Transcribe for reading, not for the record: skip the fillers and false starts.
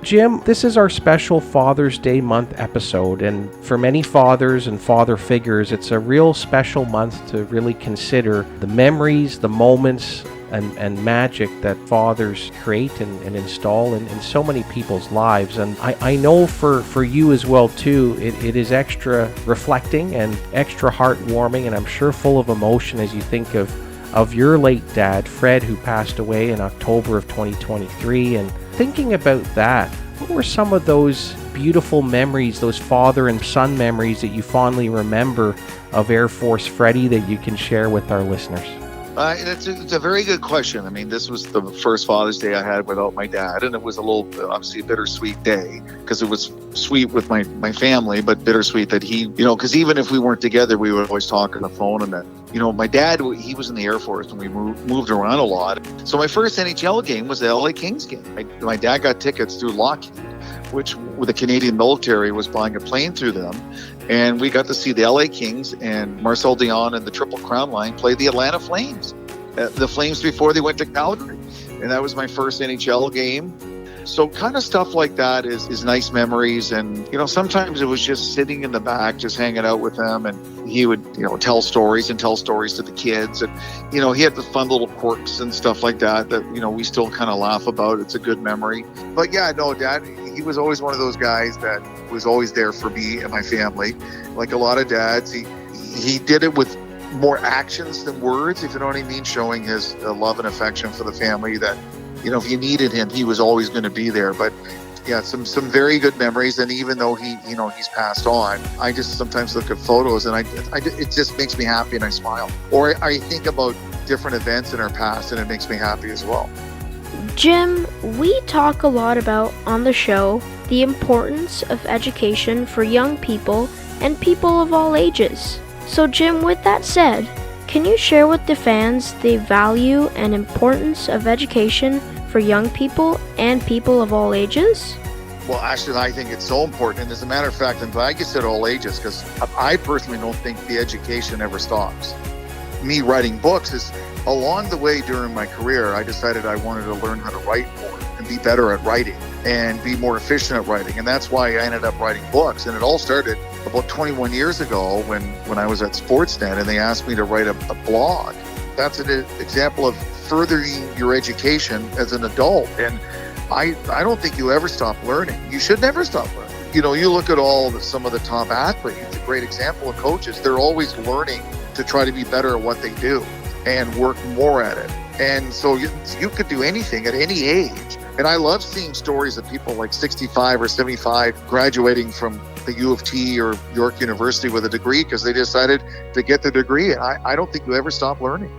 Jim, this is our special Father's Day month episode, and for many fathers and father figures, it's a real special month to really consider the memories, the moments, and magic that fathers create and install in so many people's lives. And I know for you as well too, it is extra reflecting and extra heartwarming, and I'm sure full of emotion as you think of your late dad, Fred, who passed away in October of 2023. And thinking about that, what were some of those beautiful memories, those father and son memories that you fondly remember of Air Force Freddie that you can share with our listeners? It's a very good question. I mean, this was the first Father's Day I had without my dad, and it was obviously a bittersweet day because it was sweet with my family, but bittersweet that he, because even if we weren't together, we would always talk on the phone. And that, my dad, he was in the Air Force and we moved around a lot. So my first NHL game was the LA Kings game. My dad got tickets through Lockheed, which with the Canadian military was buying a plane through them. And we got to see the LA Kings and Marcel Dion and the Triple Crown line play the Atlanta Flames. The Flames before they went to Calgary. And that was my first NHL game. So kind of stuff like that is nice memories. And, sometimes it was just sitting in the back, just hanging out with them. And he would, tell stories to the kids. And, he had the fun little quirks and stuff like that, we still kind of laugh about. It's a good memory. But yeah, no, Dad, he was always one of those guys that was always there for me and my family. Like a lot of dads, he did it with more actions than words, if you know what I mean, showing his love and affection for the family that, if you needed him, he was always going to be there. But yeah, some very good memories. And even though he's passed on, I just sometimes look at photos and it just makes me happy and I smile. Or I think about different events in our past and it makes me happy as well. Jim, we talk a lot about on the show the importance of education for young people and people of all ages. So Jim, with that said, can you share with the fans the value and importance of education for young people and people of all ages? Well, Ashton, I think it's so important. And as a matter of fact, I'm glad you said all ages because I personally don't think the education ever stops. Me writing books is along the way during my career, I decided I wanted to learn how to write more and be better at writing and be more efficient at writing. And that's why I ended up writing books. And it all started about 21 years ago when I was at Sportsnet and they asked me to write a blog. That's an example of furthering your education as an adult. And I don't think you ever stop learning. You should never stop learning. You look at some of the top athletes, a great example of coaches, they're always learning to try to be better at what they do and work more at it. And so you could do anything at any age. And I love seeing stories of people like 65 or 75 graduating from the U of T or York University with a degree because they decided to get the degree. And I don't think you ever stop learning.